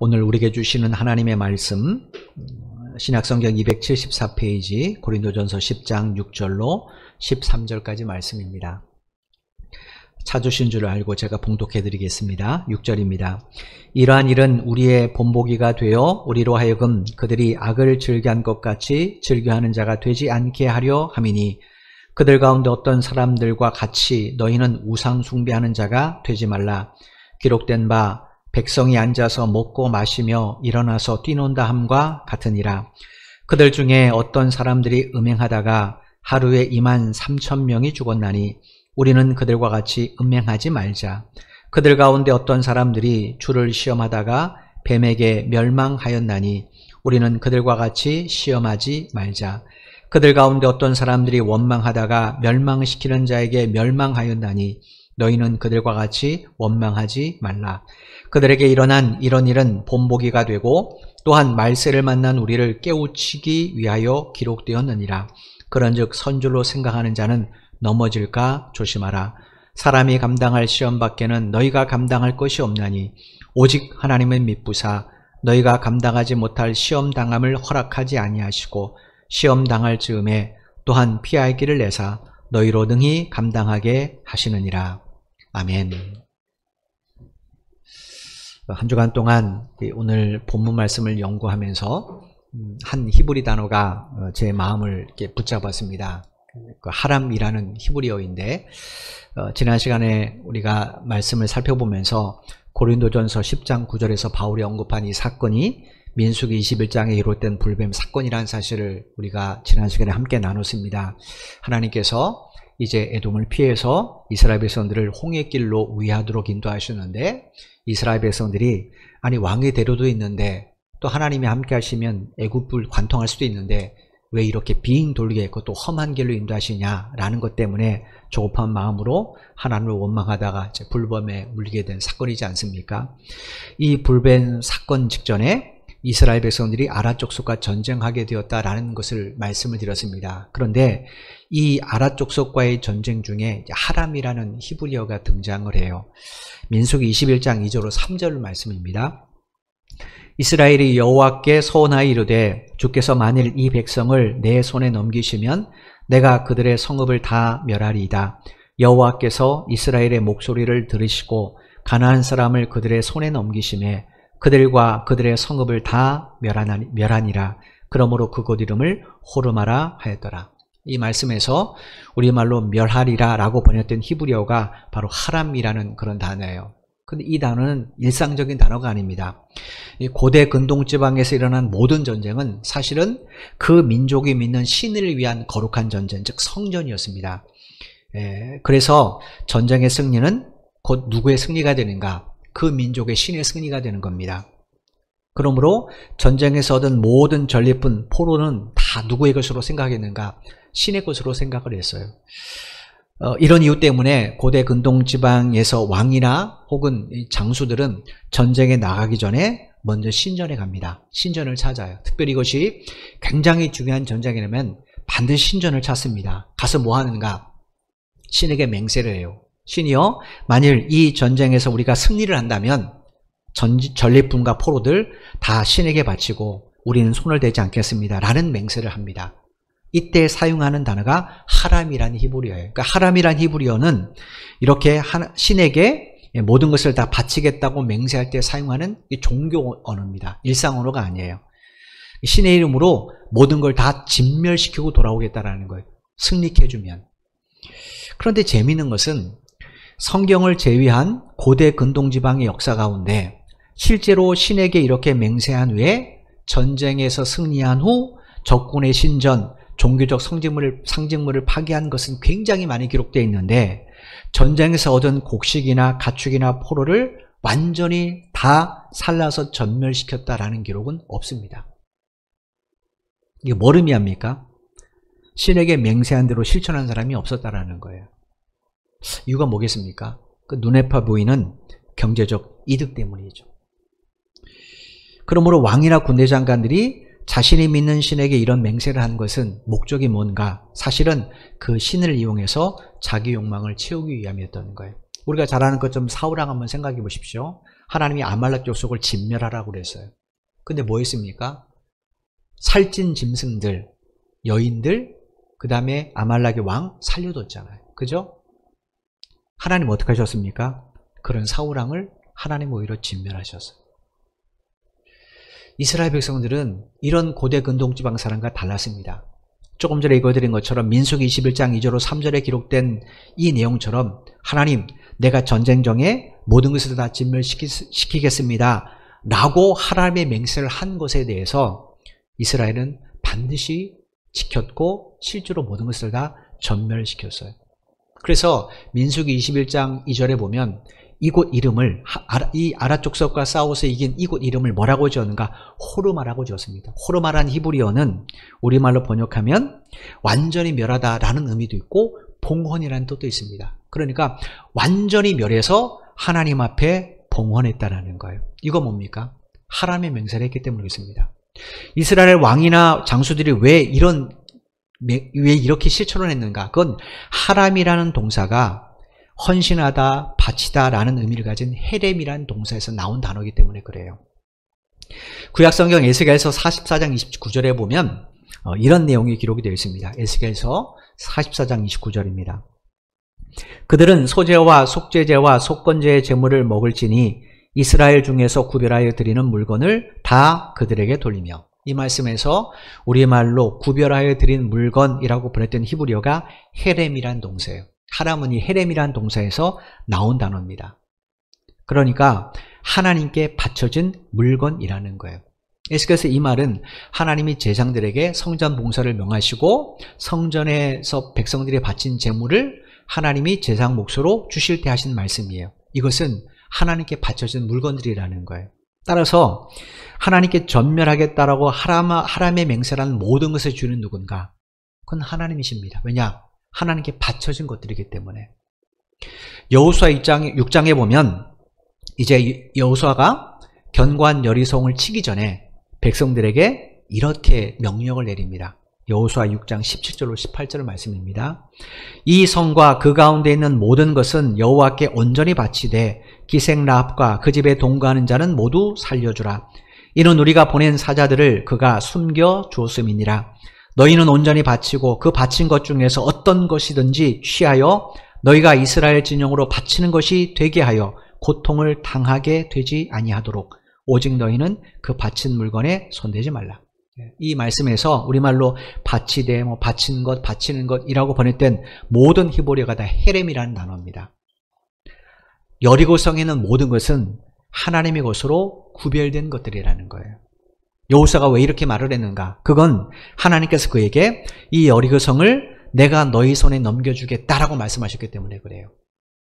오늘 우리에게 주시는 하나님의 말씀, 신약성경 274페이지 고린도전서 10장 6절로 13절까지 말씀입니다. 찾으신 줄 알고 제가 봉독해 드리겠습니다. 6절입니다. 이러한 일은 우리의 본보기가 되어 우리로 하여금 그들이 악을 즐겨한 것 같이 즐겨하는 자가 되지 않게 하려 함이니, 그들 가운데 어떤 사람들과 같이 너희는 우상 숭배하는 자가 되지 말라. 기록된 바 백성이 앉아서 먹고 마시며 일어나서 뛰논다 함과 같으니라. 그들 중에 어떤 사람들이 음행하다가 하루에 23,000명이 죽었나니 우리는 그들과 같이 음행하지 말자. 그들 가운데 어떤 사람들이 주를 시험하다가 뱀에게 멸망하였나니 우리는 그들과 같이 시험하지 말자. 그들 가운데 어떤 사람들이 원망하다가 멸망시키는 자에게 멸망하였나니 너희는 그들과 같이 원망하지 말라. 그들에게 일어난 이런 일은 본보기가 되고 또한 말세를 만난 우리를 깨우치기 위하여 기록되었느니라. 그런즉 선줄로 생각하는 자는 넘어질까 조심하라. 사람이 감당할 시험 밖에는 너희가 감당할 것이 없나니 오직 하나님은 믿부사 너희가 감당하지 못할 시험 당함을 허락하지 아니하시고 시험 당할 즈음에 또한 피할 길을 내사 너희로 능히 감당하게 하시느니라. 아멘. 한 주간 동안 오늘 본문 말씀을 연구하면서 한 히브리 단어가 제 마음을 이렇게 붙잡았습니다. 하람이라는 히브리어인데, 지난 시간에 우리가 말씀을 살펴보면서 고린도전서 10장 9절에서 바울이 언급한 이 사건이 민수기 21장에 기록된 불뱀 사건이라는 사실을 우리가 지난 시간에 함께 나눴습니다. 하나님께서 이제 에돔을 피해서 이스라엘 백성들을 홍해길로 위하도록 인도하셨는데, 이스라엘 백성들이 아니 왕의 대로도 있는데 또 하나님이 함께 하시면 애굽을 관통할 수도 있는데 왜 이렇게 빙 돌게 했고 또 험한 길로 인도하시냐라는 것 때문에 조급한 마음으로 하나님을 원망하다가 이제 불뱀에 물리게 된 사건이지 않습니까? 이 불뱀 사건 직전에 이스라엘 백성들이 아라 족속과 전쟁하게 되었다라는 것을 말씀을 드렸습니다. 그런데 이 아라 족속과의 전쟁 중에 하람이라는 히브리어가 등장을 해요. 민수기 21장 2절로 3절 말씀입니다. 이스라엘이 여호와께 서원하여 이르되 주께서 만일 이 백성을 내 손에 넘기시면 내가 그들의 성읍을 다 멸하리이다. 여호와께서 이스라엘의 목소리를 들으시고 가나안 사람을 그들의 손에 넘기심에 그들과 그들의 성읍을 다 멸하니라. 그러므로 그곳 이름을 호르마라 하였더라. 이 말씀에서 우리말로 멸하리라 라고 번역된 히브리어가 바로 하람이라는 그런 단어예요. 근데 이 단어는 일상적인 단어가 아닙니다. 이 고대 근동지방에서 일어난 모든 전쟁은 사실은 그 민족이 믿는 신을 위한 거룩한 전쟁, 즉 성전이었습니다. 그래서 전쟁의 승리는 곧 누구의 승리가 되는가? 그 민족의 신의 승리가 되는 겁니다. 그러므로 전쟁에서 얻은 모든 전리품, 포로는 다 누구의 것으로 생각했는가? 신의 것으로 생각을 했어요. 이런 이유 때문에 고대 근동지방에서 왕이나 혹은 장수들은 전쟁에 나가기 전에 먼저 신전에 갑니다. 신전을 찾아요. 특별히 이것이 굉장히 중요한 전쟁이라면 반드시 신전을 찾습니다. 가서 뭐 하는가? 신에게 맹세를 해요. 신이여, 만일 이 전쟁에서 우리가 승리를 한다면 전리품과 포로들 다 신에게 바치고 우리는 손을 대지 않겠습니다 라는 맹세를 합니다. 이때 사용하는 단어가 하람이라는 히브리어예요. 그러니까 하람이라는 히브리어는 이렇게 신에게 모든 것을 다 바치겠다고 맹세할 때 사용하는 종교 언어입니다. 일상 언어가 아니에요. 신의 이름으로 모든 걸 다 진멸시키고 돌아오겠다라는 거예요. 승리케 해주면. 그런데 재미있는 것은 성경을 제외한 고대 근동지방의 역사 가운데 실제로 신에게 이렇게 맹세한 후에 전쟁에서 승리한 후 적군의 신전, 종교적 상징물을 파괴한 것은 굉장히 많이 기록되어 있는데 전쟁에서 얻은 곡식이나 가축이나 포로를 완전히 다 살라서 전멸시켰다라는 기록은 없습니다. 이게 뭘 의미합니까? 신에게 맹세한 대로 실천한 사람이 없었다라는 거예요. 이유가 뭐겠습니까? 그 눈에 파 보이는 경제적 이득 때문이죠. 그러므로 왕이나 군대 장관들이 자신이 믿는 신에게 이런 맹세를 한 것은 목적이 뭔가? 사실은 그 신을 이용해서 자기 욕망을 채우기 위함이었던 거예요. 우리가 잘 아는 것처럼 사울왕 한번 생각해 보십시오. 하나님이 아말렉 족속을 진멸하라고 그랬어요. 근데 뭐 했습니까? 살찐 짐승들, 여인들, 그 다음에 아말렉의 왕 살려뒀잖아요. 그죠? 하나님 어떻게 하셨습니까? 그런 사울왕을 하나님 오히려 진멸하셨어요. 이스라엘 백성들은 이런 고대 근동지방 사람과 달랐습니다. 조금 전에 읽어드린 것처럼 민수기 21장 2절로 3절에 기록된 이 내용처럼 하나님, 내가 전쟁정에 모든 것을 다 진멸시키겠습니다 라고 하나님의 맹세를 한 것에 대해서 이스라엘은 반드시 지켰고 실제로 모든 것을 다 전멸시켰어요. 그래서 민수기 21장 2절에 보면 이곳 이름을, 이 아라 족속과 싸워서 이긴 이곳 이름을 뭐라고 지었는가? 호르마라고 지었습니다. 호르마란 히브리어는 우리말로 번역하면 완전히 멸하다라는 의미도 있고 봉헌이라는 뜻도 있습니다. 그러니까 완전히 멸해서 하나님 앞에 봉헌했다라는 거예요. 이거 뭡니까? 하나님의 맹세를 했기 때문에 그렇습니다. 이스라엘 왕이나 장수들이 왜 이렇게 실천을 했는가? 그건 하람이라는 동사가 헌신하다, 바치다 라는 의미를 가진 헤렘이라는 동사에서 나온 단어이기 때문에 그래요. 구약성경 에스겔서 44장 29절에 보면 이런 내용이 기록이 되어 있습니다. 에스겔서 44장 29절입니다. 그들은 소제와 속죄제와 속건제의 제물을 먹을지니 이스라엘 중에서 구별하여 드리는 물건을 다 그들에게 돌리며, 이 말씀에서 우리말로 구별하여 드린 물건이라고 번역된 히브리어가 헤렘이란 동사예요. 하람은 이 헤렘이란 동사에서 나온 단어입니다. 그러니까 하나님께 바쳐진 물건이라는 거예요. 그래서 이 말은 하나님이 제사장들에게 성전 봉사를 명하시고 성전에서 백성들이 바친 제물을 하나님이 제사장 몫으로 주실 때 하신 말씀이에요. 이것은 하나님께 바쳐진 물건들이라는 거예요. 따라서 하나님께 전멸하겠다라고 하람의 맹세라는 모든 것을 주는 누군가? 그건 하나님이십니다. 왜냐? 하나님께 바쳐진 것들이기 때문에. 여호수아 6장에 보면 이제 여호수아가 견고한 여리송을 치기 전에 백성들에게 이렇게 명령을 내립니다. 여호수아 6장 17절로 18절 말씀입니다. 이 성과 그 가운데 있는 모든 것은 여호와께 온전히 바치되 기생 라합과 그 집에 동거하는 자는 모두 살려주라. 이는 우리가 보낸 사자들을 그가 숨겨 주었음이니라. 너희는 온전히 바치고 그 바친 것 중에서 어떤 것이든지 취하여 너희가 이스라엘 진영으로 바치는 것이 되게 하여 고통을 당하게 되지 아니하도록 오직 너희는 그 바친 물건에 손대지 말라. 이 말씀에서 우리말로 바치되, 바친 것, 바치는 것이라고 번역된 모든 히브리어가 다 헤렘이라는 단어입니다. 여리고성에 있는 모든 것은 하나님의 것으로 구별된 것들이라는 거예요. 여호수아가 왜 이렇게 말을 했는가? 그건 하나님께서 그에게 이 여리고성을 내가 너희 손에 넘겨주겠다라고 말씀하셨기 때문에 그래요.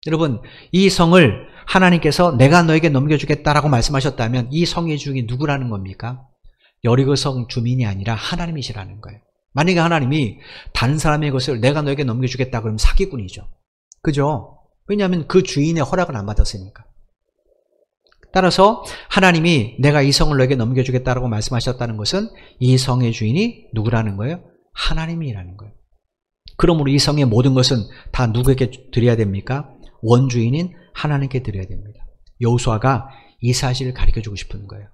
여러분, 이 성을 하나님께서 내가 너에게 넘겨주겠다라고 말씀하셨다면 이 성의 주인이 누구라는 겁니까? 여리고성 주민이 아니라 하나님이시라는 거예요. 만약에 하나님이 다른 사람의 것을 내가 너에게 넘겨주겠다 그러면 사기꾼이죠. 그죠? 왜냐하면 그 주인의 허락을 안 받았으니까. 따라서 하나님이 내가 이 성을 너에게 넘겨주겠다라고 말씀하셨다는 것은 이 성의 주인이 누구라는 거예요? 하나님이라는 거예요. 그러므로 이 성의 모든 것은 다 누구에게 드려야 됩니까? 원주인인 하나님께 드려야 됩니다. 여호수아가 이 사실을 가르쳐주고 싶은 거예요.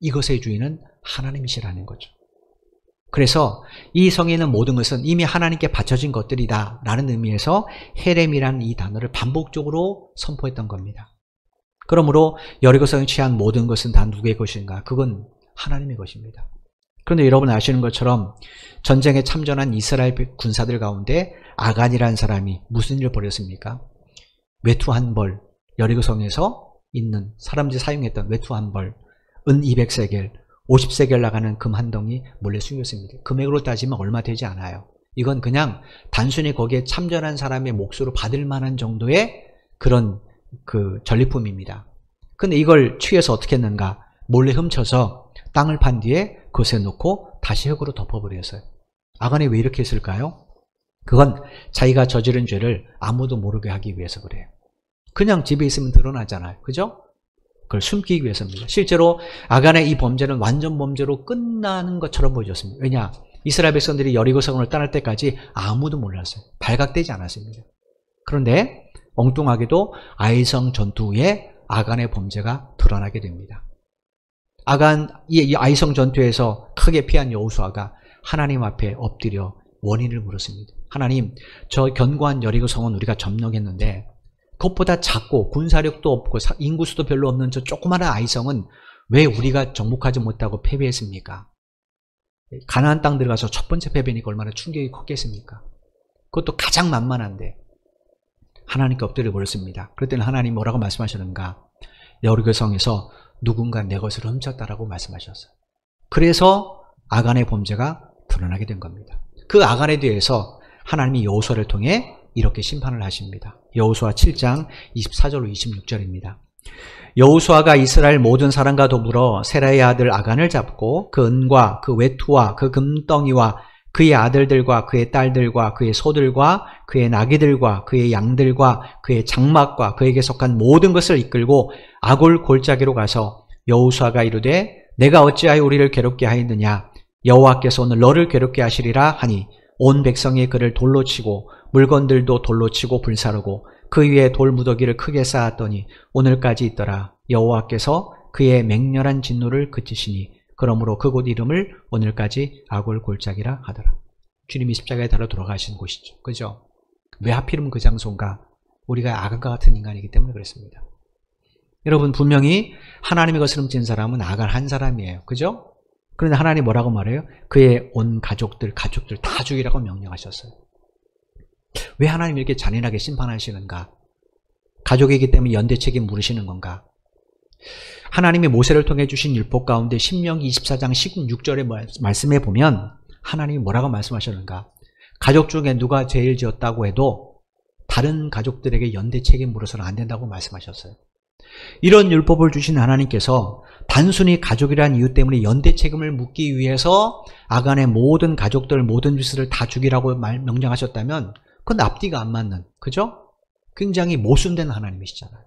이것의 주인은 하나님이시라는 거죠. 그래서 이 성에 있는 모든 것은 이미 하나님께 바쳐진 것들이다 라는 의미에서 헤렘이라는 이 단어를 반복적으로 선포했던 겁니다. 그러므로 여리고성에 취한 모든 것은 다 누구의 것인가? 그건 하나님의 것입니다. 그런데 여러분 아시는 것처럼 전쟁에 참전한 이스라엘 군사들 가운데 아간이라는 사람이 무슨 일을 벌였습니까? 외투 한 벌, 여리고성에서 있는 사람들이 사용했던 외투 한 벌, 은 200세겔, 50세겔 나가는 금 한 덩이 몰래 숨겼습니다. 금액으로 따지면 얼마 되지 않아요. 이건 그냥 단순히 거기에 참전한 사람의 몫으로 받을 만한 정도의 그런 전리품입니다. 근데 이걸 취해서 어떻게 했는가? 몰래 훔쳐서 땅을 판 뒤에 그것에 놓고 다시 흙으로 덮어버렸어요. 아간이 왜 이렇게 했을까요? 그건 자기가 저지른 죄를 아무도 모르게 하기 위해서 그래요. 그냥 집에 있으면 드러나잖아요. 그죠? 그걸 숨기기 위해서입니다. 실제로 아간의 이 범죄는 완전 범죄로 끝나는 것처럼 보여졌습니다. 왜냐? 이스라엘 백성들이 여리고성을 떠날 때까지 아무도 몰랐어요. 발각되지 않았습니다. 그런데 엉뚱하게도 아이성 전투 후에 아간의 범죄가 드러나게 됩니다. 아간 이 아이성 전투에서 크게 피한 여호수아가 하나님 앞에 엎드려 원인을 물었습니다. 하나님, 저 견고한 여리고 성은 우리가 점령했는데 그것보다 작고 군사력도 없고 인구수도 별로 없는 저 조그마한 아이성은 왜 우리가 정복하지 못하고 패배했습니까? 가나안 땅 들어가서 첫 번째 패배니까 얼마나 충격이 컸겠습니까? 그것도 가장 만만한데 하나님께 엎드려 버렸습니다. 그랬더니 하나님 뭐라고 말씀하셨는가? 여리고 성에서 누군가 내 것을 훔쳤다라고 말씀하셨어요. 그래서 아간의 범죄가 드러나게 된 겁니다. 그 아간에 대해서 하나님이 여호수아를 통해 이렇게 심판을 하십니다. 여호수아 7장 24절로 26절입니다. 여호수아가 이스라엘 모든 사람과 더불어 세라의 아들 아간을 잡고 그 은과 그 외투와 그 금덩이와 그의 아들들과 그의 딸들과 그의 소들과 그의 나귀들과 그의 양들과 그의 장막과 그에게 속한 모든 것을 이끌고 아골 골짜기로 가서 여호수아가 이르되 내가 어찌하여 우리를 괴롭게 하였느냐 여호와께서 오늘 너를 괴롭게 하시리라 하니 온 백성이 그를 돌로 치고 물건들도 돌로 치고 불사르고 그 위에 돌무더기를 크게 쌓았더니 오늘까지 있더라. 여호와께서 그의 맹렬한 진노를 그치시니 그러므로 그곳 이름을 오늘까지 아골 골짜기라 하더라. 주님이 십자가에 달아 돌아가신 곳이죠. 그죠? 왜 하필이면 그 장소인가? 우리가 아간과 같은 인간이기 때문에 그렇습니다. 여러분, 분명히 하나님의 것을 훔친 사람은 아간 한 사람이에요. 그죠? 그런데 하나님 뭐라고 말해요? 그의 온 가족들 다 죽이라고 명령하셨어요. 왜 하나님이 이렇게 잔인하게 심판하시는가? 가족이기 때문에 연대 책임 물으시는 건가? 하나님이 모세를 통해 주신 율법 가운데 신명기 24장 16절의 말씀에 보면 하나님이 뭐라고 말씀하셨는가? 가족 중에 누가 죄를 지었다고 해도 다른 가족들에게 연대 책임 물어서는 안 된다고 말씀하셨어요. 이런 율법을 주신 하나님께서 단순히 가족이라는 이유 때문에 연대 책임을 묻기 위해서 아간의 모든 가족들, 모든 짓을 다 죽이라고 명령하셨다면 그건 앞뒤가 안 맞는, 그죠? 굉장히 모순된 하나님이시잖아요.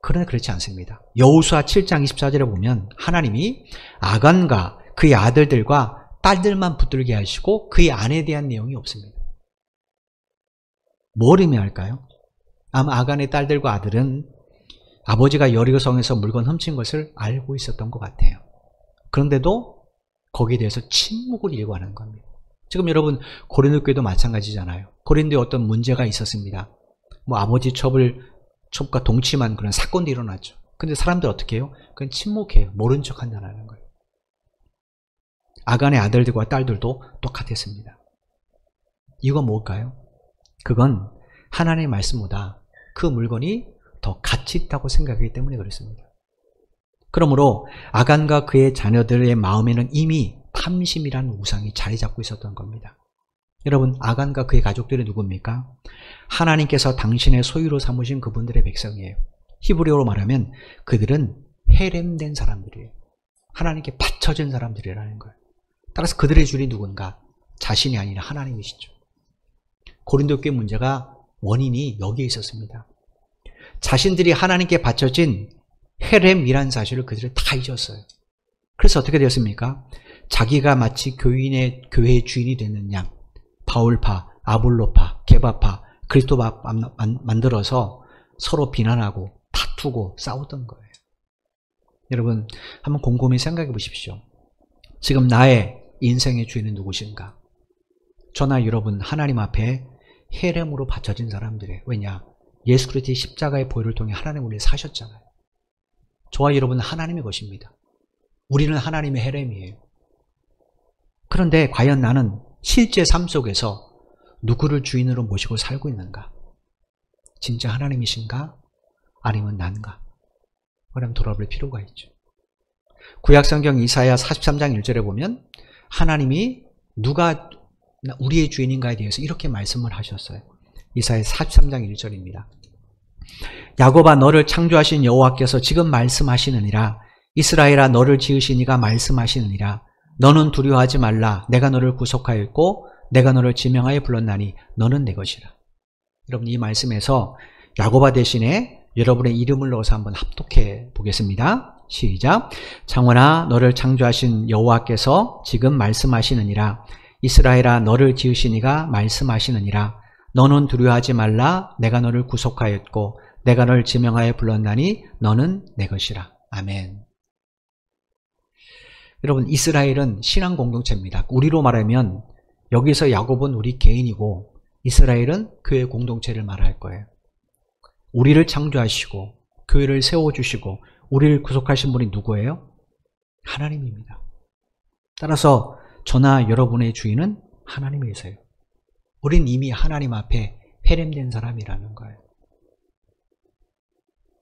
그러나 그렇지 않습니다. 여호수아 7장 24절에 보면 하나님이 아간과 그의 아들들과 딸들만 붙들게 하시고 그의 아내에 대한 내용이 없습니다. 뭘 의미할까요? 아마 아간의 딸들과 아들은 아버지가 여리고 성에서 물건 훔친 것을 알고 있었던 것 같아요. 그런데도 거기에 대해서 침묵을 일궈하는 겁니다. 지금 여러분 고린도 교회도 마찬가지잖아요. 고린도에 어떤 문제가 있었습니다. 아버지 첩과 동침한 그런 사건도 일어났죠. 근데 사람들 어떻게 해요? 그건 침묵해요. 모른 척 한다는 거예요. 아간의 아들들과 딸들도 똑같았습니다. 이유가 뭘까요? 그건 하나님의 말씀보다 그 물건이 더 가치 있다고 생각하기 때문에 그렇습니다. 그러므로 아간과 그의 자녀들의 마음에는 이미 탐심이라는 우상이 자리 잡고 있었던 겁니다. 여러분, 아간과 그의 가족들이 누굽니까? 하나님께서 당신의 소유로 삼으신 그분들의 백성이에요. 히브리어로 말하면 그들은 헤렘된 사람들이에요. 하나님께 바쳐진 사람들이라는 거예요. 따라서 그들의 주인이 누군가? 자신이 아니라 하나님이시죠. 고린도 교회 문제가 원인이 여기에 있었습니다. 자신들이 하나님께 바쳐진 헤렘이라는 사실을 그들은 다 잊었어요. 그래서 어떻게 되었습니까? 자기가 마치 교회의 주인이 되는 양, 바울파, 아볼로파, 게바파, 그리스도파 만들어서 서로 비난하고 다투고 싸웠던 거예요. 여러분, 한번 곰곰이 생각해 보십시오. 지금 나의 인생의 주인은 누구신가? 저나 여러분 하나님 앞에 헤렘으로 바쳐진 사람들이에요. 왜냐? 예수 그리스도의 십자가의 보혈을 통해 하나님 우리를 사셨잖아요. 저와 여러분은 하나님의 것입니다. 우리는 하나님의 헤렘이에요. 그런데 과연 나는 실제 삶 속에서 누구를 주인으로 모시고 살고 있는가? 진짜 하나님이신가? 아니면 난가? 그럼 돌아볼 필요가 있죠. 구약성경 이사야 43장 1절에 보면 하나님이 누가 우리의 주인인가에 대해서 이렇게 말씀을 하셨어요. 이사야 43장 1절입니다. 야곱아, 너를 창조하신 여호와께서 지금 말씀하시느니라. 이스라엘아, 너를 지으신 이가 말씀하시느니라. 너는 두려워하지 말라. 내가 너를 구속하였고 내가 너를 지명하여 불렀나니 너는 내 것이라. 여러분, 이 말씀에서 야곱아 대신에 여러분의 이름을 넣어서 한번 합독해 보겠습니다. 시작. 창원아, 너를 창조하신 여호와께서 지금 말씀하시느니라. 이스라엘아, 너를 지으신 이가 말씀하시느니라. 너는 두려워하지 말라. 내가 너를 구속하였고 내가 너를 지명하여 불렀나니 너는 내 것이라. 아멘. 여러분, 이스라엘은 신앙 공동체입니다. 우리로 말하면 여기서 야곱은 우리 개인이고 이스라엘은 교회 공동체를 말할 거예요. 우리를 창조하시고 교회를 세워주시고 우리를 구속하신 분이 누구예요? 하나님입니다. 따라서 저나 여러분의 주인은 하나님이세요. 우린 이미 하나님 앞에 회рем된 사람이라는 거예요.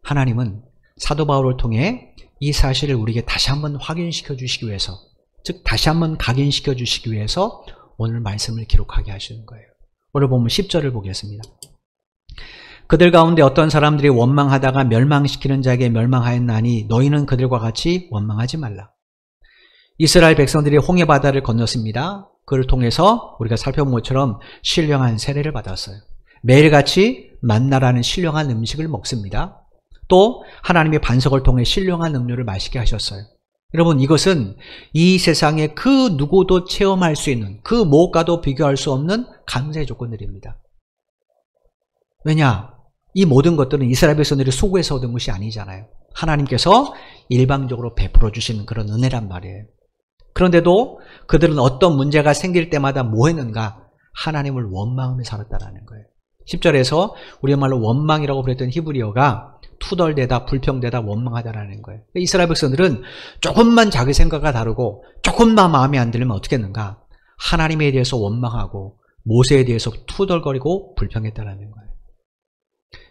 하나님은 사도 바울을 통해 이 사실을 우리에게 다시 한번 확인시켜 주시기 위해서, 즉 다시 한번 각인시켜 주시기 위해서 오늘 말씀을 기록하게 하시는 거예요. 오늘 보면 10절을 보겠습니다. 그들 가운데 어떤 사람들이 원망하다가 멸망시키는 자에게 멸망하였나니 너희는 그들과 같이 원망하지 말라. 이스라엘 백성들이 홍해바다를 건넜습니다. 그를 통해서 우리가 살펴본 것처럼 신령한 세례를 받았어요. 매일같이 만나라는 신령한 음식을 먹습니다. 또 하나님의 반석을 통해 신령한 음료를 마시게 하셨어요. 여러분, 이것은 이 세상에 그 누구도 체험할 수 있는, 그 무엇과도 비교할 수 없는 감사의 조건들입니다. 왜냐? 이 모든 것들은 이스라엘 백성들이 수고해서 얻은 것이 아니잖아요. 하나님께서 일방적으로 베풀어 주시는 그런 은혜란 말이에요. 그런데도 그들은 어떤 문제가 생길 때마다 뭐 했는가? 하나님을 원망하며 살았다는 거예요. 10절에서 우리의 말로 원망이라고 부르던 히브리어가 투덜대다, 불평대다, 원망하다라는 거예요. 이스라엘 백성들은 조금만 자기 생각과 다르고 조금만 마음에 안 들면 어떻게 했는가? 하나님에 대해서 원망하고 모세에 대해서 투덜거리고 불평했다라는 거예요.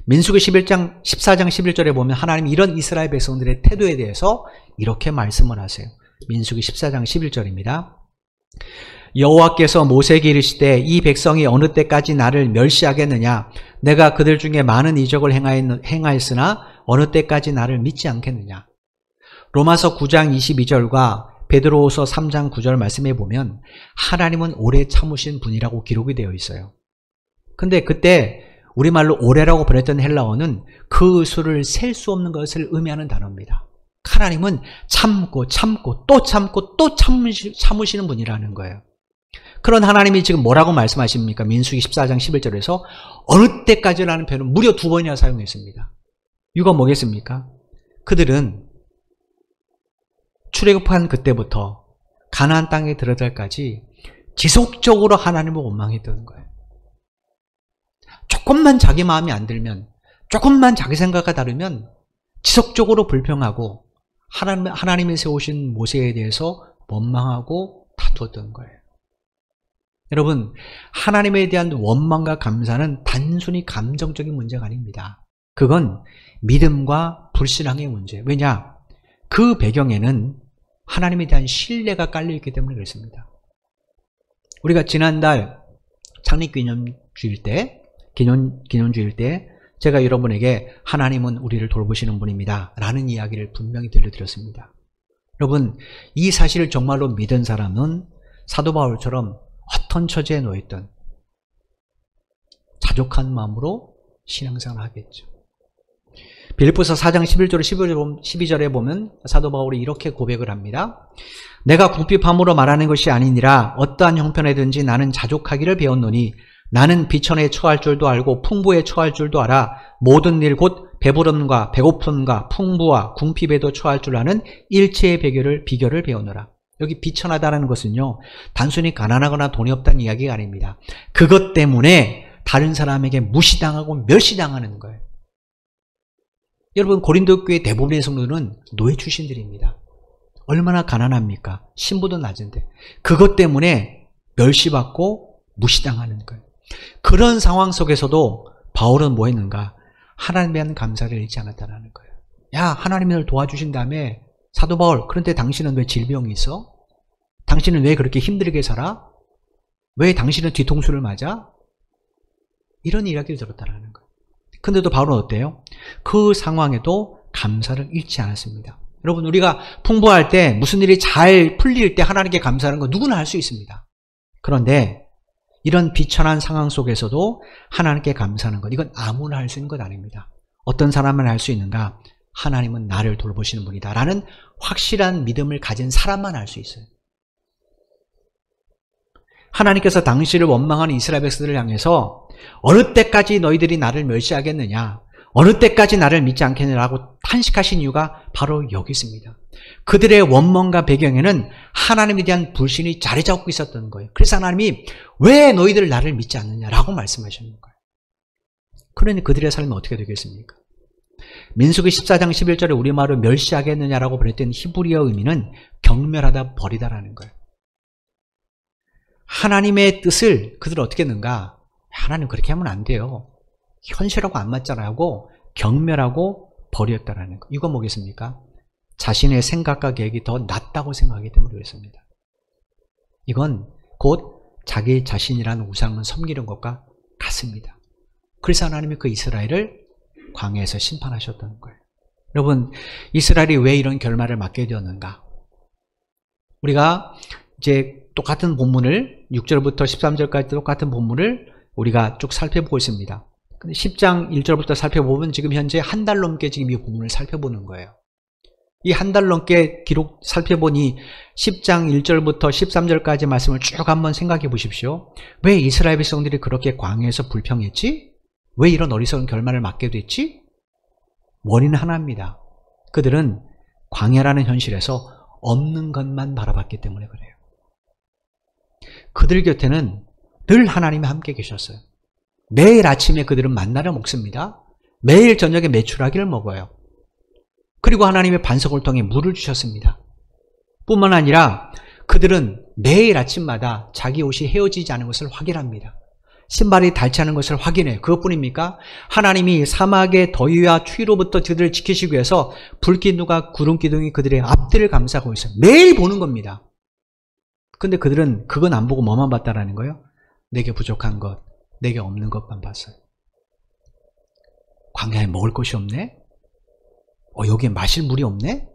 민수기 14장 11절에 보면 하나님이 이런 이스라엘 백성들의 태도에 대해서 이렇게 말씀을 하세요. 민수기 14장 11절입니다. 여호와께서 모세에게 이르시되 이 백성이 어느 때까지 나를 멸시하겠느냐? 내가 그들 중에 많은 이적을 행하였으나 어느 때까지 나를 믿지 않겠느냐? 로마서 9장 22절과 베드로후서 3장 9절 말씀에 보면 하나님은 오래 참으신 분이라고 기록이 되어 있어요. 근데 그때 우리말로 오래라고 보냈던 헬라어는 그 수를 셀 수 없는 것을 의미하는 단어입니다. 하나님은 참고 참고 또 참고 또 참으시는 분이라는 거예요. 그런 하나님이 지금 뭐라고 말씀하십니까? 민수기 14장 11절에서 어느 때까지라는 표현을 무려 2번이나 사용했습니다. 이유가 뭐겠습니까? 그들은 출애굽한 그때부터 가나안 땅에 들어갈 때까지 지속적으로 하나님을 원망했던 거예요. 조금만 자기 마음이 안 들면, 조금만 자기 생각과 다르면 지속적으로 불평하고 하나님이 세우신 모세에 대해서 원망하고 다투었던 거예요. 여러분, 하나님에 대한 원망과 감사는 단순히 감정적인 문제가 아닙니다. 그건 믿음과 불신앙의 문제. 왜냐? 그 배경에는 하나님에 대한 신뢰가 깔려있기 때문에 그렇습니다. 우리가 지난달 창립기념주일 때, 기념주일 때 제가 여러분에게 하나님은 우리를 돌보시는 분입니다 라는 이야기를 분명히 들려드렸습니다. 여러분, 이 사실을 정말로 믿은 사람은 사도 바울처럼 어떤 처지에 놓여있던 자족한 마음으로 신앙생활을 하겠죠. 빌립보서 4장 11절 12절에 보면 사도 바울이 이렇게 고백을 합니다. 내가 궁핍함으로 말하는 것이 아니니라 어떠한 형편에든지 나는 자족하기를 배웠노니 나는 비천에 처할 줄도 알고 풍부에 처할 줄도 알아 모든 일 곧 배부름과 배고픔과 풍부와 궁핍에도 처할 줄 아는 일체의 비결을 배우노라. 여기 비천하다는 것은요, 단순히 가난하거나 돈이 없다는 이야기가 아닙니다. 그것 때문에 다른 사람에게 무시당하고 멸시당하는 거예요. 여러분, 고린도 교회 대부분의 성도들은 노예 출신들입니다. 얼마나 가난합니까? 신분도 낮은데 그것 때문에 멸시받고 무시당하는 거예요. 그런 상황 속에서도 바울은 뭐 했는가? 하나님에 대한 감사를 잃지 않았다는 거예요. 야, 하나님이 널 도와주신 다음에 사도 바울, 그런데 당신은 왜 질병이 있어? 당신은 왜 그렇게 힘들게 살아? 왜 당신은 뒤통수를 맞아? 이런 이야기를 들었다는 거예요. 근데도 바울은 어때요? 그 상황에도 감사를 잃지 않았습니다. 여러분, 우리가 풍부할 때, 무슨 일이 잘 풀릴 때 하나님께 감사하는 거 누구나 할 수 있습니다. 그런데 이런 비천한 상황 속에서도 하나님께 감사하는 것, 이건 아무나 할 수 있는 것 아닙니다. 어떤 사람만 할 수 있는가? 하나님은 나를 돌보시는 분이다 라는 확실한 믿음을 가진 사람만 할 수 있어요. 하나님께서 당시를 원망하는 이스라엘 백성들을 향해서 어느 때까지 너희들이 나를 멸시하겠느냐? 어느 때까지 나를 믿지 않겠느냐라고 탄식하신 이유가 바로 여기 있습니다. 그들의 원망과 배경에는 하나님에 대한 불신이 자리 잡고 있었던 거예요. 그래서 하나님이 왜 너희들 나를 믿지 않느냐라고 말씀하시는 거예요. 그러니 그들의 삶은 어떻게 되겠습니까? 민수기 14장 11절에 우리말로 멸시하겠느냐라고 보냈던 히브리어 의미는 경멸하다 버리다라는 거예요. 하나님의 뜻을 그들은 어떻게 했는가? 하나님 그렇게 하면 안 돼요. 현실하고 안 맞잖아요 하고 경멸하고 버렸다라는 거. 이건 뭐겠습니까? 자신의 생각과 계획이 더 낫다고 생각하기 때문에 그렇습니다. 이건 곧 자기 자신이라는 우상을 섬기는 것과 같습니다. 그래서 하나님이 그 이스라엘을 광야에서 심판하셨다는 거예요. 여러분, 이스라엘이 왜 이런 결말을 맞게 되었는가? 우리가 이제 똑같은 본문을 6절부터 13절까지 똑같은 본문을 우리가 쭉 살펴보고 있습니다. 근데 10장 1절부터 살펴보면 지금 현재 한 달 넘게 지금 이 본문을 살펴보는 거예요. 이 한 달 넘게 기록 살펴보니 10장 1절부터 13절까지 말씀을 쭉 한번 생각해 보십시오. 왜 이스라엘 백성들이 그렇게 광야에서 불평했지? 왜 이런 어리석은 결말을 맞게 됐지? 원인은 하나입니다. 그들은 광야라는 현실에서 없는 것만 바라봤기 때문에 그래요. 그들 곁에는 늘 하나님이 함께 계셨어요. 매일 아침에 그들은 만나를 먹습니다. 매일 저녁에 메추라기를 먹어요. 그리고 하나님의 반석을 통해 물을 주셨습니다. 뿐만 아니라 그들은 매일 아침마다 자기 옷이 헤어지지 않은 것을 확인합니다. 신발이 닳지 않은 것을 확인해요. 그것뿐입니까? 하나님이 사막의 더위와 추위로부터 그들을 지키시기 위해서 불기둥과 구름기둥이 그들의 앞뒤를 감싸고 있어요. 매일 보는 겁니다. 근데 그들은 그건 안 보고 뭐만 봤다라는 거예요? 내게 부족한 것, 내게 없는 것만 봤어요. 광야에 먹을 것이 없네? 여기에 마실 물이 없네?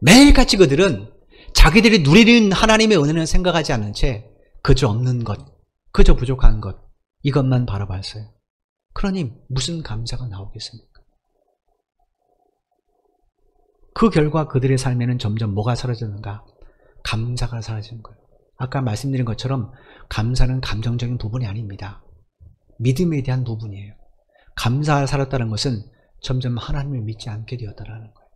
매일같이 그들은 자기들이 누리는 하나님의 은혜는 생각하지 않은 채 그저 없는 것, 그저 부족한 것, 이것만 바라봤어요. 그러니 무슨 감사가 나오겠습니까? 그 결과 그들의 삶에는 점점 뭐가 사라졌는가? 감사가 사라지는 거예요. 아까 말씀드린 것처럼 감사는 감정적인 부분이 아닙니다. 믿음에 대한 부분이에요. 감사가 살았다는 것은 점점 하나님을 믿지 않게 되었다는 거예요.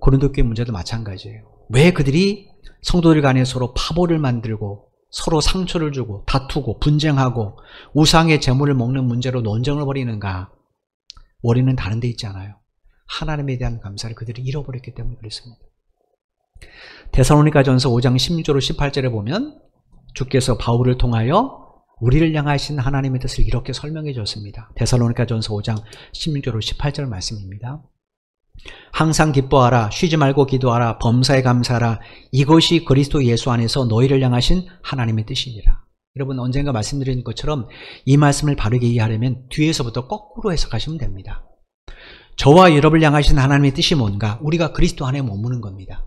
고린도 교회 문제도 마찬가지예요. 왜 그들이 성도들 간에 서로 파벌을 만들고 서로 상처를 주고 다투고 분쟁하고 우상의 재물을 먹는 문제로 논쟁을 벌이는가? 원인은 다른 데 있지 않아요. 하나님에 대한 감사를 그들이 잃어버렸기 때문에 그렇습니다. 데살로니가전서 5장 16절로 18절에 보면 주께서 바울을 통하여 우리를 향하신 하나님의 뜻을 이렇게 설명해 줬습니다. 데살로니가전서 5장 16절로 18절 말씀입니다. 항상 기뻐하라, 쉬지 말고 기도하라, 범사에 감사하라. 이것이 그리스도 예수 안에서 너희를 향하신 하나님의 뜻이니라. 여러분, 언젠가 말씀드린 것처럼 이 말씀을 바르게 이해하려면 뒤에서부터 거꾸로 해석하시면 됩니다. 저와 여러분을 향하신 하나님의 뜻이 뭔가? 우리가 그리스도 안에 머무는 겁니다.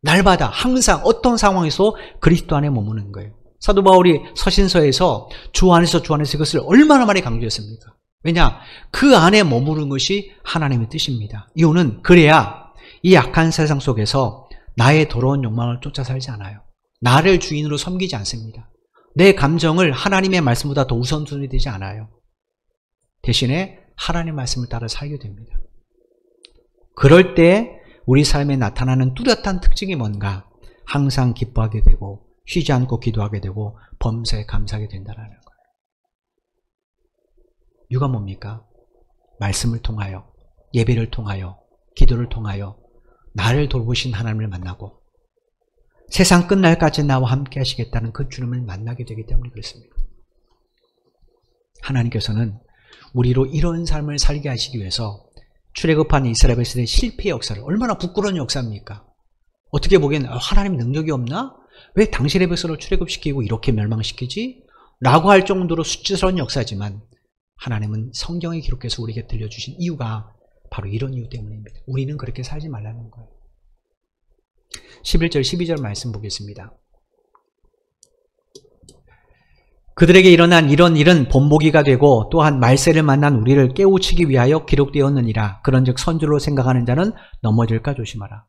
날마다 항상 어떤 상황에서 그리스도 안에 머무는 거예요. 사도 바울이 서신서에서 주 안에서 이것을 얼마나 많이 강조했습니까? 왜냐? 그 안에 머무르는 것이 하나님의 뜻입니다. 이유는 그래야 이 악한 세상 속에서 나의 더러운 욕망을 쫓아 살지 않아요. 나를 주인으로 섬기지 않습니다. 내 감정을 하나님의 말씀보다 더 우선순위 되지 않아요. 대신에 하나님의 말씀을 따라 살게 됩니다. 그럴 때 우리 삶에 나타나는 뚜렷한 특징이 뭔가? 항상 기뻐하게 되고 쉬지 않고 기도하게 되고 범사에 감사하게 된다는 거예요. 이유가 뭡니까? 말씀을 통하여, 예배를 통하여, 기도를 통하여 나를 돌보신 하나님을 만나고 세상 끝날까지 나와 함께 하시겠다는 그 주님을 만나게 되기 때문에 그렇습니다. 하나님께서는 우리로 이런 삶을 살게 하시기 위해서 출애굽한 이스라엘 백성의 실패의 역사를, 얼마나 부끄러운 역사입니까? 어떻게 보기엔 하나님 능력이 없나? 왜 당신의 백성을 출애굽시키고 이렇게 멸망시키지? 라고 할 정도로 수치스러운 역사지만 하나님은 성경에 기록해서 우리에게 들려주신 이유가 바로 이런 이유 때문입니다. 우리는 그렇게 살지 말라는 거예요. 11절 12절 말씀 보겠습니다. 그들에게 일어난 이런 일은 본보기가 되고 또한 말세를 만난 우리를 깨우치기 위하여 기록되었느니라. 그런즉 선줄로 생각하는 자는 넘어질까 조심하라.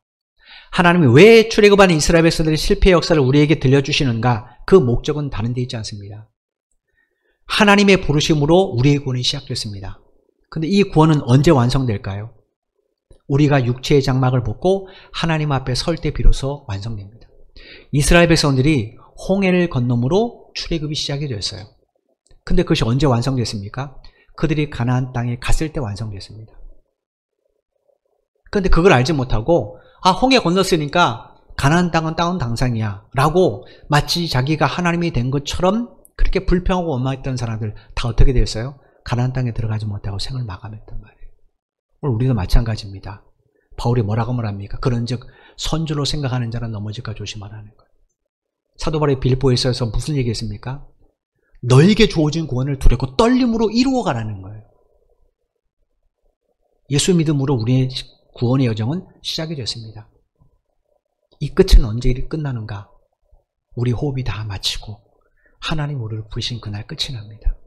하나님이 왜 출애굽한 이스라엘 백성들의 실패의 역사를 우리에게 들려주시는가? 그 목적은 다른 데 있지 않습니다. 하나님의 부르심으로 우리의 구원이 시작됐습니다. 근데 이 구원은 언제 완성될까요? 우리가 육체의 장막을 벗고 하나님 앞에 설 때 비로소 완성됩니다. 이스라엘 백성들이 홍해를 건너므로 출애굽이 시작이 됐어요. 근데 그것이 언제 완성됐습니까? 그들이 가나안 땅에 갔을 때 완성됐습니다. 근데 그걸 알지 못하고 홍해 건넜으니까 가나안 땅은 다운 당상이야 라고 마치 자기가 하나님이 된 것처럼 그렇게 불평하고 원망했던 사람들 다 어떻게 되었어요? 가나안 땅에 들어가지 못하고 생을 마감했단 말이에요. 오늘 우리도 마찬가지입니다. 바울이 뭐라고 말합니까? 그런즉 선주로 생각하는 자는 넘어질까 조심하라는 거예요. 사도 바울이 빌립보에 있어서 무슨 얘기했습니까? 너에게 주어진 구원을 두렵고 떨림으로 이루어가라는 거예요. 예수 믿음으로 우리의 구원의 여정은 시작이 됐습니다. 이 끝은 언제 끝나는가? 우리 호흡이 다 마치고 하나님 우리를 부르신 그날 끝이 납니다.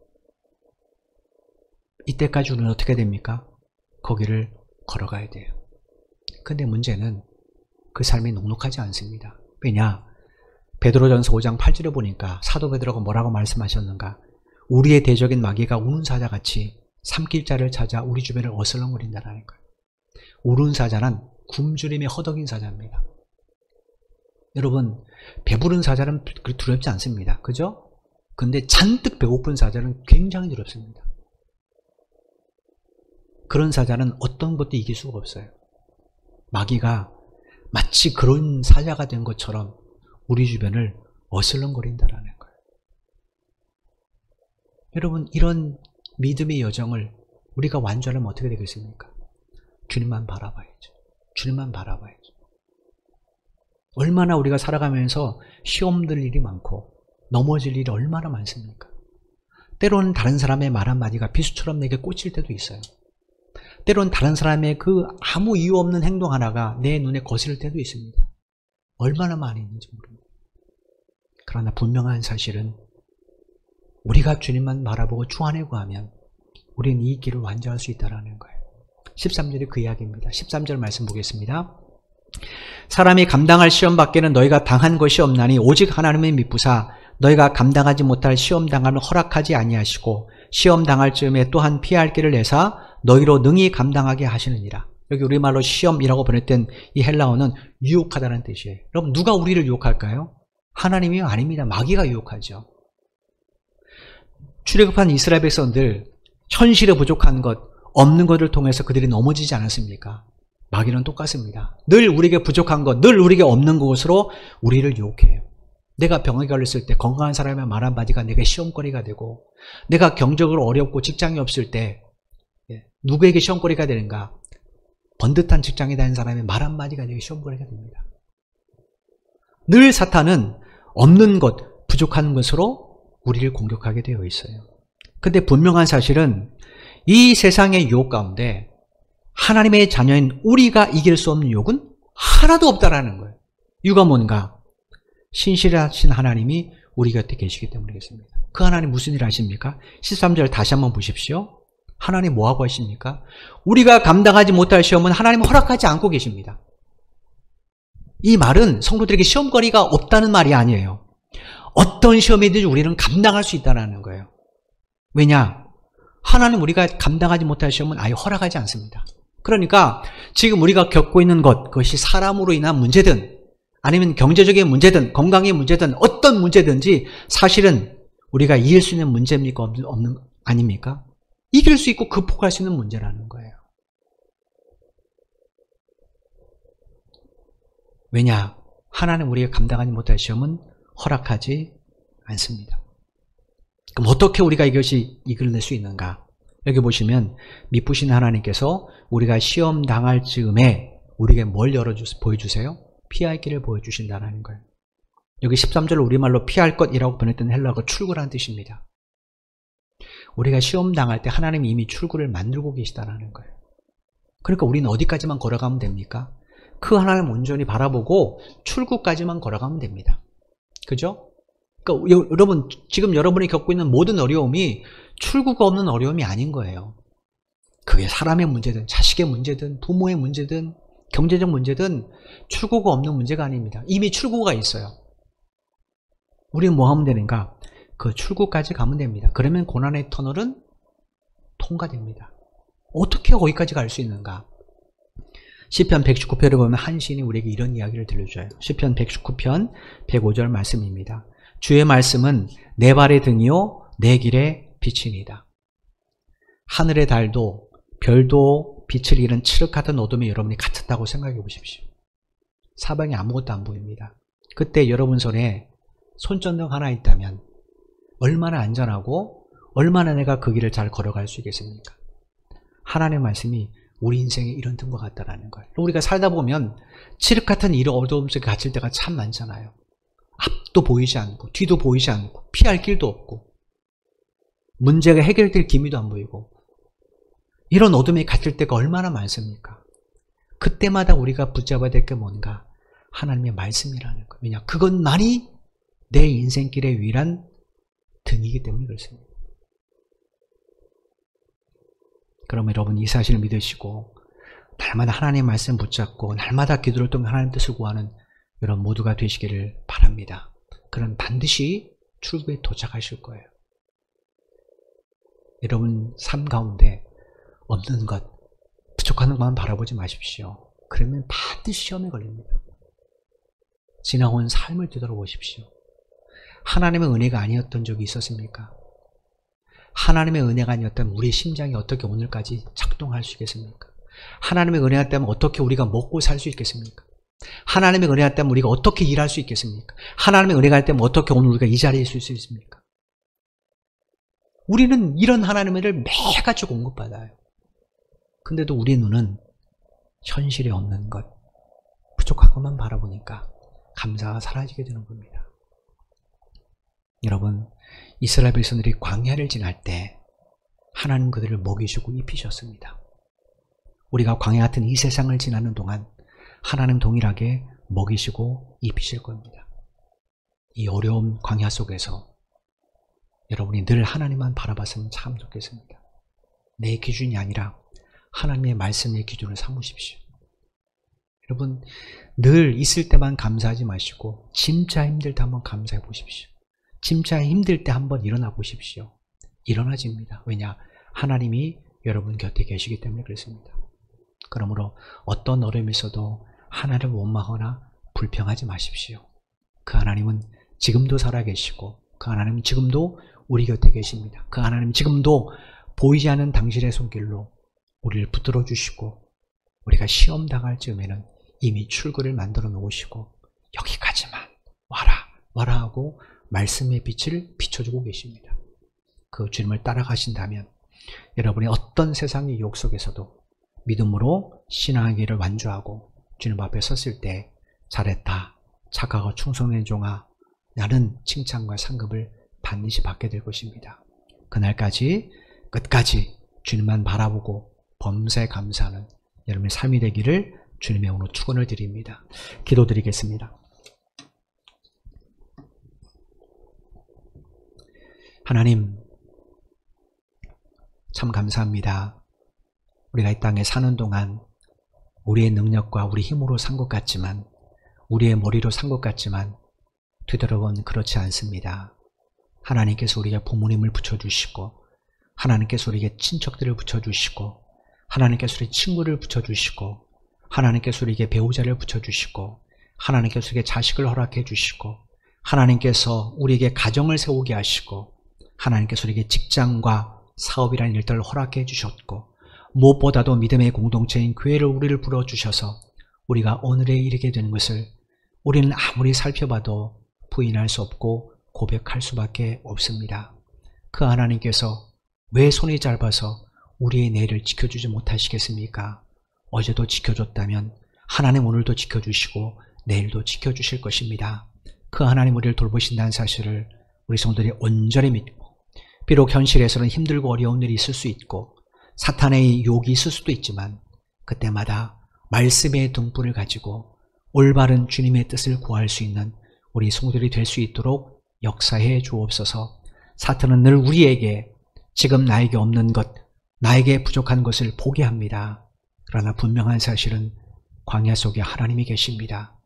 이때까지 우리는 어떻게 됩니까? 거기를 걸어가야 돼요. 근데 문제는 그 삶이 녹록하지 않습니다. 왜냐? 베드로전서 5장 8절에 보니까 사도 베드로가 뭐라고 말씀하셨는가? 우리의 대적인 마귀가 우는 사자같이 삼킬 자를 찾아 우리 주변을 어슬렁거린다라는 거예요. 우는 사자는 굶주림에 허덕인 사자입니다. 여러분, 배부른 사자는 두렵지 않습니다. 그죠? 근데 잔뜩 배고픈 사자는 굉장히 두렵습니다. 그런 사자는 어떤 것도 이길 수가 없어요. 마귀가 마치 그런 사자가 된 것처럼 우리 주변을 어슬렁거린다라는 거예요. 여러분, 이런 믿음의 여정을 우리가 완주하려면 어떻게 되겠습니까? 주님만 바라봐야죠. 주님만 바라봐야죠. 얼마나 우리가 살아가면서 시험 들 일이 많고 넘어질 일이 얼마나 많습니까? 때로는 다른 사람의 말 한마디가 비수처럼 내게 꽂힐 때도 있어요. 때로는 다른 사람의 그 아무 이유 없는 행동 하나가 내 눈에 거슬릴 때도 있습니다. 얼마나 많이 있는지 모릅니다. 그러나 분명한 사실은 우리가 주님만 바라보고 주 안에 구하면 우리는 이 길을 완주할 수 있다는 거예요. 13절이 그 이야기입니다. 13절 말씀 보겠습니다. 사람이 감당할 시험 밖에는 너희가 당한 것이 없나니 오직 하나님의 미쁘사 너희가 감당하지 못할 시험 당함을 허락하지 아니하시고 시험 당할 즈음에 또한 피할 길을 내사 너희로 능히 감당하게 하시느니라. 여기 우리말로 시험이라고 번역된 이 헬라어는 유혹하다는 뜻이에요. 여러분, 누가 우리를 유혹할까요? 하나님이 아닙니다. 마귀가 유혹하죠. 출애굽한 이스라엘 백성들 현실에 부족한 것, 없는 것을 통해서 그들이 넘어지지 않았습니까? 마귀는 똑같습니다. 늘 우리에게 부족한 것, 늘 우리에게 없는 것으로 우리를 유혹해요. 내가 병에 걸렸을 때 건강한 사람의 말 한마디가 내게 시험거리가 되고, 내가 경적으로 어렵고 직장이 없을 때 누구에게 시험거리가 되는가? 번듯한 직장에 다니는 사람의 말 한마디가 내게 시험거리가 됩니다. 늘 사탄은 없는 것, 부족한 것으로 우리를 공격하게 되어 있어요. 근데 분명한 사실은 이 세상의 유혹 가운데 하나님의 자녀인 우리가 이길 수 없는 유혹은 하나도 없다라는 거예요. 이유가 뭔가? 신실하신 하나님이 우리 곁에 계시기 때문이겠습니다. 그 하나님 무슨 일 하십니까? 13절 다시 한번 보십시오. 하나님 뭐하고 하십니까? 우리가 감당하지 못할 시험은 하나님 허락하지 않고 계십니다. 이 말은 성도들에게 시험거리가 없다는 말이 아니에요. 어떤 시험이든지 우리는 감당할 수 있다는 거예요. 왜냐? 하나님 우리가 감당하지 못할 시험은 아예 허락하지 않습니다. 그러니까 지금 우리가 겪고 있는 것, 그것이 사람으로 인한 문제든 아니면 경제적인 문제든 건강의 문제든 어떤 문제든지 사실은 우리가 이길 수 있는 문제입니까? 없는 아닙니까? 이길 수 있고 극복할 수 있는 문제라는 거예요. 왜냐? 하나님 우리가 감당하지 못할 시험은 허락하지 않습니다. 그럼 어떻게 우리가 이것이 이겨낼 수 있는가? 여기 보시면 미쁘신 하나님께서 우리가 시험 당할 즈음에 우리에게 뭘 보여주세요? 피할 길을 보여주신다는 거예요. 여기 13절 우리말로 피할 것이라고 번역된 헬라어가 출구라는 뜻입니다. 우리가 시험 당할 때 하나님이 이미 출구를 만들고 계시다는 거예요. 그러니까 우리는 어디까지만 걸어가면 됩니까? 그 하나님 온전히 바라보고 출구까지만 걸어가면 됩니다. 그죠? 그러니까 여러분, 지금 여러분이 겪고 있는 모든 어려움이 출구가 없는 어려움이 아닌 거예요. 그게 사람의 문제든 자식의 문제든 부모의 문제든 경제적 문제든 출구가 없는 문제가 아닙니다. 이미 출구가 있어요. 우리는 뭐 하면 되는가? 그 출구까지 가면 됩니다. 그러면 고난의 터널은 통과됩니다. 어떻게 거기까지 갈 수 있는가? 시편 119편을 보면 한 시인이 우리에게 이런 이야기를 들려줘요. 시편 119편 105절 말씀입니다. 주의 말씀은 내 발의 등이요 내 길의 빛이니이다. 하늘의 달도 별도 빛을 잃은 칠흑 같은 어둠에 여러분이 갇혔다고 생각해 보십시오. 사방에 아무것도 안 보입니다. 그때 여러분 손에 손전등 하나 있다면 얼마나 안전하고 얼마나 내가 그 길을 잘 걸어갈 수 있겠습니까? 하나님의 말씀이 우리 인생에 이런 등과 같다라는 거예요. 우리가 살다 보면 칠흑 같은 이런 어두움 속에 갇힐 때가 참 많잖아요. 앞도 보이지 않고 뒤도 보이지 않고 피할 길도 없고 문제가 해결될 기미도 안 보이고 이런 어둠에 갇힐 때가 얼마나 많습니까? 그때마다 우리가 붙잡아야 될 게 뭔가? 하나님의 말씀이라는 거예요. 왜냐? 그것만이 내 인생길의 유일한 등이기 때문에 그렇습니다. 그럼 여러분 이 사실을 믿으시고 날마다 하나님의 말씀 붙잡고 날마다 기도를 통해 하나님 뜻을 구하는 여러분 모두가 되시기를 바랍니다. 그럼 반드시 출구에 도착하실 거예요. 여러분 삶 가운데 없는 것, 부족한 것만 바라보지 마십시오. 그러면 반드시 시험에 걸립니다. 지나온 삶을 되돌아보십시오. 하나님의 은혜가 아니었던 적이 있었습니까? 하나님의 은혜가 아니었다면 우리의 심장이 어떻게 오늘까지 작동할 수 있겠습니까? 하나님의 은혜가 있다면 어떻게 우리가 먹고 살 수 있겠습니까? 하나님의 은혜가 있다면 우리가 어떻게 일할 수 있겠습니까? 하나님의 은혜가 있다면 어떻게 오늘 우리가 이 자리에 있을 수 있습니까? 우리는 이런 하나님의 은혜를 매일같이 공급받아요. 근데도 우리 눈은 현실에 없는 것, 부족한 것만 바라보니까 감사가 사라지게 되는 겁니다. 여러분, 이스라엘 백성들이 광야를 지날 때 하나님 그들을 먹이시고 입히셨습니다. 우리가 광야 같은 이 세상을 지나는 동안 하나님 동일하게 먹이시고 입히실 겁니다. 이 어려운 광야 속에서 여러분이 늘 하나님만 바라봤으면 참 좋겠습니다. 내 기준이 아니라 하나님의 말씀의 기준을 삼으십시오. 여러분 늘 있을 때만 감사하지 마시고 진짜 힘들 때 한번 감사해 보십시오. 진짜 힘들 때 한번 일어나 보십시오. 일어나집니다. 왜냐? 하나님이 여러분 곁에 계시기 때문에 그렇습니다. 그러므로 어떤 어려움이 있어도 하나님을 원망하거나 불평하지 마십시오. 그 하나님은 지금도 살아계시고 그 하나님은 지금도 우리 곁에 계십니다. 그 하나님은 지금도 보이지 않는 당신의 손길로 우리를 붙들어 주시고 우리가 시험 당할 즈음에는 이미 출구를 만들어 놓으시고 여기까지만 와라 하고 말씀의 빛을 비춰주고 계십니다. 그 주님을 따라가신다면 여러분이 어떤 세상의 유혹 속에서도 믿음으로 신앙의 길을 완주하고 주님 앞에 섰을 때 잘했다, 착하고 충성된 종아, 나는 칭찬과 상급을 반드시 받게 될 것입니다. 그날까지 끝까지 주님만 바라보고 범사에 감사하는 여러분의 삶이 되기를 주님의 이름으로 축원을 드립니다. 기도드리겠습니다. 하나님 참 감사합니다. 우리가 이 땅에 사는 동안 우리의 능력과 우리 힘으로 산 것 같지만 우리의 머리로 산 것 같지만 되돌아보면 그렇지 않습니다. 하나님께서 우리에게 부모님을 붙여주시고 하나님께서 우리에게 친척들을 붙여주시고 하나님께서 우리 친구를 붙여주시고 하나님께서 우리에게 배우자를 붙여주시고 하나님께서 우리에게 자식을 허락해 주시고 하나님께서 우리에게 가정을 세우게 하시고 하나님께서 우리에게 직장과 사업이라는 일들을 허락해 주셨고 무엇보다도 믿음의 공동체인 교회를 우리를 불러주셔서 우리가 오늘에 이르게 되는 것을 우리는 아무리 살펴봐도 부인할 수 없고 고백할 수밖에 없습니다. 그 하나님께서 왜 손이 짧아서 우리의 내일을 지켜주지 못하시겠습니까? 어제도 지켜줬다면 하나님 오늘도 지켜주시고 내일도 지켜주실 것입니다. 그 하나님 우리를 돌보신다는 사실을 우리 성도들이 온전히 믿고 비록 현실에서는 힘들고 어려운 일이 있을 수 있고 사탄의 유혹이 있을 수도 있지만 그때마다 말씀의 등불을 가지고 올바른 주님의 뜻을 구할 수 있는 우리 성도들이 될 수 있도록 역사해 주옵소서. 사탄은 늘 우리에게 지금 나에게 없는 것, 나에게 부족한 것을 보게 합니다. 그러나 분명한 사실은 광야 속에 하나님이 계십니다.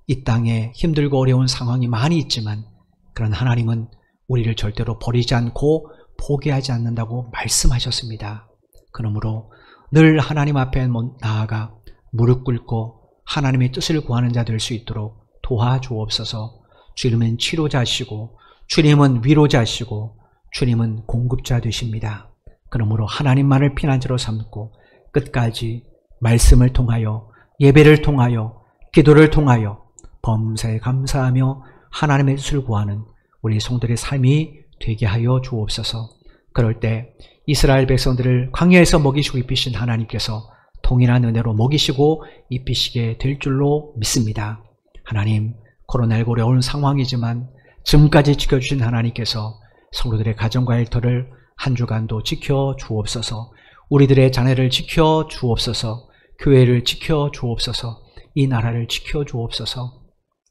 이 땅에 힘들고 어려운 상황이 많이 있지만 그런 하나님은 우리를 절대로 버리지 않고 포기하지 않는다고 말씀하셨습니다. 그러므로 늘 하나님 앞에 나아가 무릎 꿇고 하나님의 뜻을 구하는 자 될 수 있도록 도와주옵소서. 주님은 치료자시고 주님은 위로자시고 주님은 공급자 되십니다. 그러므로 하나님만을 피난처로 삼고 끝까지 말씀을 통하여 예배를 통하여 기도를 통하여 범사에 감사하며 하나님의 뜻을 구하는 우리 성도들의 삶이 되게 하여 주옵소서. 그럴 때 이스라엘 백성들을 광야에서 먹이시고 입히신 하나님께서 동일한 은혜로 먹이시고 입히시게 될 줄로 믿습니다. 하나님, 코로나19 어려운 상황이지만 지금까지 지켜주신 하나님께서 성도들의 가정과 일터를 한 주간도 지켜 주옵소서. 우리들의 자녀를 지켜 주옵소서. 교회를 지켜 주옵소서. 이 나라를 지켜 주옵소서.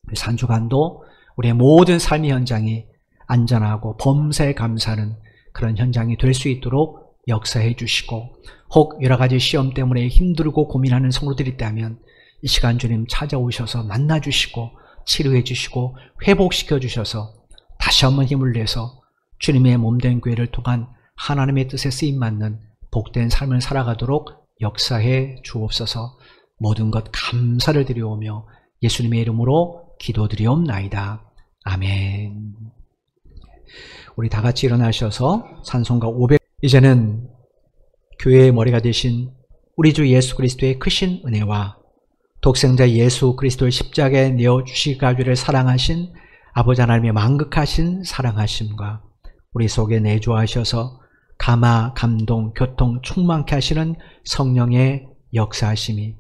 그래서 한 주간도 우리의 모든 삶의 현장이 안전하고 범사에 감사하는 그런 현장이 될 수 있도록 역사해 주시고, 혹 여러 가지 시험 때문에 힘들고 고민하는 성도들이 있다면 이 시간 주님 찾아오셔서 만나 주시고 치료해 주시고 회복시켜 주셔서 다시 한번 힘을 내서 주님의 몸된 교회를 통한 하나님의 뜻에 쓰임받는 복된 삶을 살아가도록 역사해 주옵소서. 모든 것 감사를 드리오며 예수님의 이름으로 기도드리옵나이다. 아멘. 우리 다 같이 일어나셔서 찬송가 500, 이제는 교회의 머리가 되신 우리 주 예수 그리스도의 크신 은혜와 독생자 예수 그리스도를 십자가에 내어주시기를 사랑하신 아버지 하나님의 만극하신 사랑하심과 우리 속에 내주하셔서 감화, 감동, 교통 충만케 하시는 성령의 역사하심이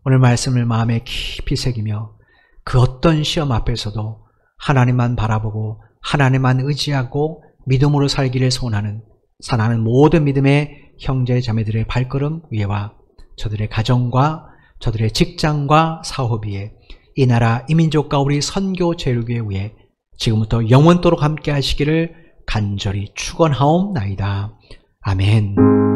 오늘 말씀을 마음에 깊이 새기며 그 어떤 시험 앞에서도 하나님만 바라보고 하나님만 의지하고 믿음으로 살기를 소원하는 사랑하는 모든 믿음의 형제 자매들의 발걸음 위에와 저들의 가정과 저들의 직장과 사업 위에 이 나라 이 민족과 우리 선교 제일교회 위에 지금부터 영원토록 함께 하시기를 간절히 축원하옵나이다. 아멘.